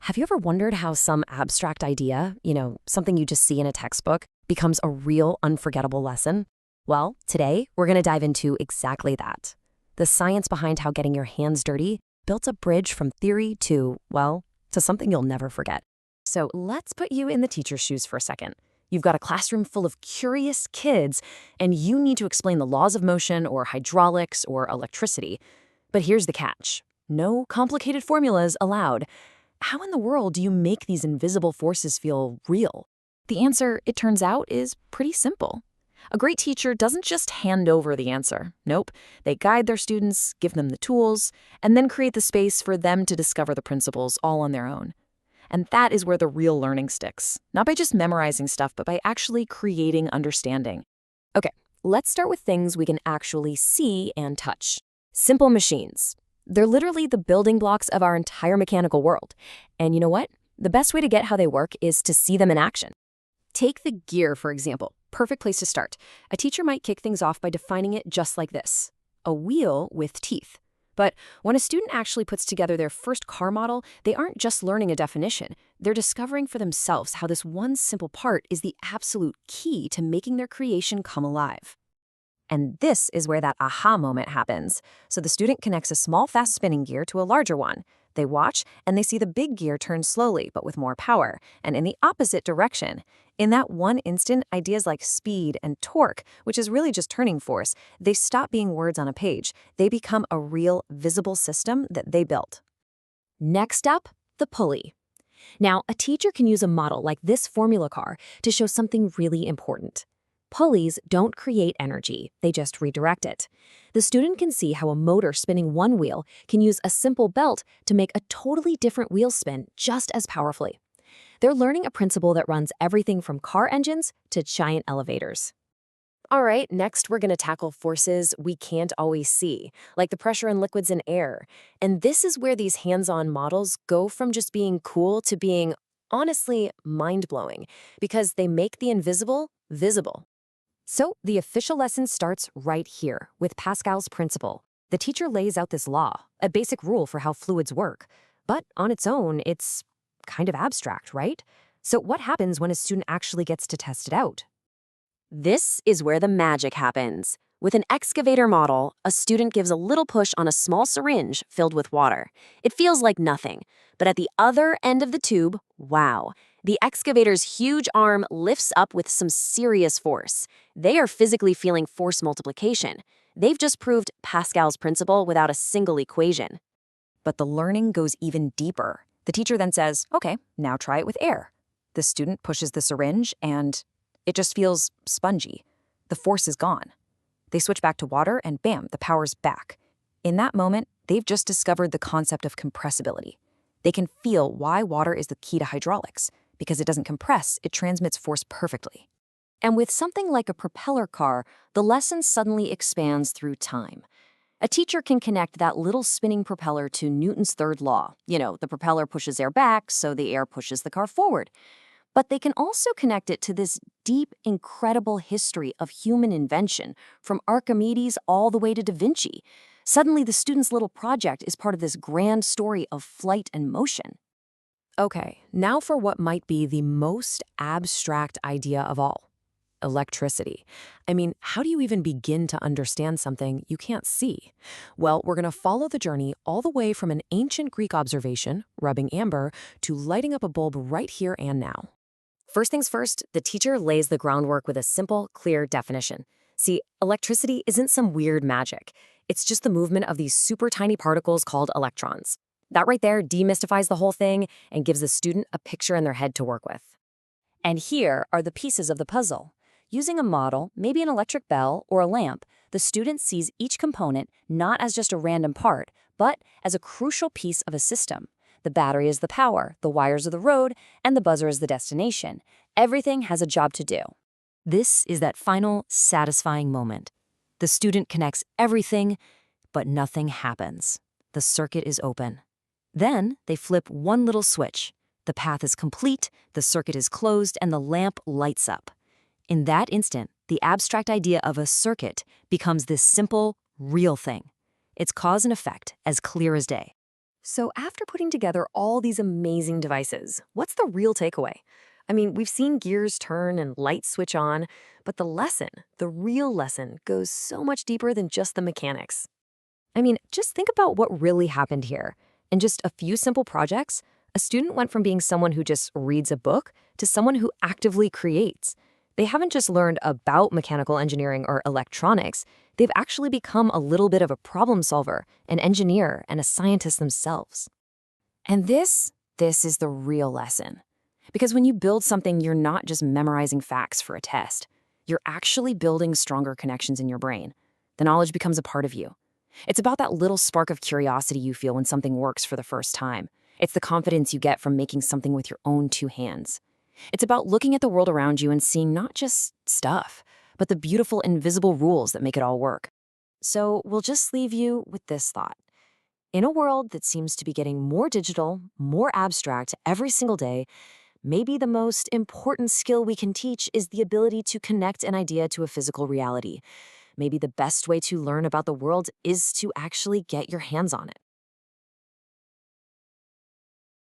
Have you ever wondered how some abstract idea, something you just see in a textbook, becomes a real unforgettable lesson? Well, today we're going to dive into exactly that. The science behind how getting your hands dirty built a bridge from theory to, well, to something you'll never forget. So let's put you in the teacher's shoes for a second. You've got a classroom full of curious kids, and you need to explain the laws of motion or hydraulics or electricity. But here's the catch. No complicated formulas allowed. How in the world do you make these invisible forces feel real? The answer, it turns out, is pretty simple. A great teacher doesn't just hand over the answer. Nope. They guide their students, give them the tools, and then create the space for them to discover the principles all on their own. And that is where the real learning sticks. Not by just memorizing stuff, but by actually creating understanding. Okay, let's start with things we can actually see and touch. Simple machines. They're literally the building blocks of our entire mechanical world. And you know what? The best way to get how they work is to see them in action. Take the gear, for example. Perfect place to start. A teacher might kick things off by defining it just like this: a wheel with teeth. But when a student actually puts together their first car model, they aren't just learning a definition. They're discovering for themselves how this one simple part is the absolute key to making their creation come alive. And this is where that aha moment happens. So the student connects a small, fast-spinning gear to a larger one. They watch, and they see the big gear turn slowly, but with more power, and in the opposite direction. In that one instant, ideas like speed and torque, which is really just turning force, they stop being words on a page. They become a real, visible system that they built. Next up, the pulley. Now, a teacher can use a model like this formula car to show something really important. Pulleys don't create energy, they just redirect it. The student can see how a motor spinning one wheel can use a simple belt to make a totally different wheel spin just as powerfully. They're learning a principle that runs everything from car engines to giant elevators. All right, next we're going to tackle forces we can't always see, like the pressure in liquids and air. And this is where these hands-on models go from just being cool to being, honestly, mind-blowing, because they make the invisible visible. So the official lesson starts right here with Pascal's principle. The teacher lays out this law, a basic rule for how fluids work. But on its own, it's kind of abstract, right? So what happens when a student actually gets to test it out? This is where the magic happens. With an excavator model, a student gives a little push on a small syringe filled with water. It feels like nothing, but at the other end of the tube, wow, the excavator's huge arm lifts up with some serious force. They are physically feeling force multiplication. They've just proved Pascal's principle without a single equation. But the learning goes even deeper. The teacher then says, okay, now try it with air. The student pushes the syringe and it just feels spongy. The force is gone. They switch back to water and bam, the power's back. In that moment, they've just discovered the concept of compressibility. They can feel why water is the key to hydraulics. Because it doesn't compress, it transmits force perfectly. And with something like a propeller car, the lesson suddenly expands through time. A teacher can connect that little spinning propeller to Newton's third law. The propeller pushes air back, so the air pushes the car forward. But they can also connect it to this deep, incredible history of human invention, from Archimedes all the way to Da Vinci. Suddenly, the student's little project is part of this grand story of flight and motion. Okay, now for what might be the most abstract idea of all: electricity. I mean, how do you even begin to understand something you can't see? Well, we're going to follow the journey all the way from an ancient Greek observation, rubbing amber, to lighting up a bulb right here and now. First things first, the teacher lays the groundwork with a simple, clear definition. See, electricity isn't some weird magic. It's just the movement of these super tiny particles called electrons. That right there demystifies the whole thing and gives the student a picture in their head to work with. And here are the pieces of the puzzle. Using a model, maybe an electric bell or a lamp, the student sees each component not as just a random part, but as a crucial piece of a system. The battery is the power, the wires are the road, and the buzzer is the destination. Everything has a job to do. This is that final, satisfying moment. The student connects everything, but nothing happens. The circuit is open. Then they flip one little switch. The path is complete, the circuit is closed, and the lamp lights up. In that instant, the abstract idea of a circuit becomes this simple, real thing. It's cause and effect, as clear as day. So, after putting together all these amazing devices, what's the real takeaway? I mean, we've seen gears turn and lights switch on, but the lesson, the real lesson, goes so much deeper than just the mechanics. I mean, just think about what really happened here. In just a few simple projects, a student went from being someone who just reads a book to someone who actively creates. They haven't just learned about mechanical engineering or electronics, they've actually become a little bit of a problem solver, an engineer, and a scientist themselves. And this is the real lesson. Because when you build something, you're not just memorizing facts for a test. You're actually building stronger connections in your brain. The knowledge becomes a part of you. It's about that little spark of curiosity you feel when something works for the first time. It's the confidence you get from making something with your own two hands. It's about looking at the world around you and seeing not just stuff, but the beautiful invisible rules that make it all work. So we'll just leave you with this thought. In a world that seems to be getting more digital, more abstract every single day, maybe the most important skill we can teach is the ability to connect an idea to a physical reality. Maybe the best way to learn about the world is to actually get your hands on it.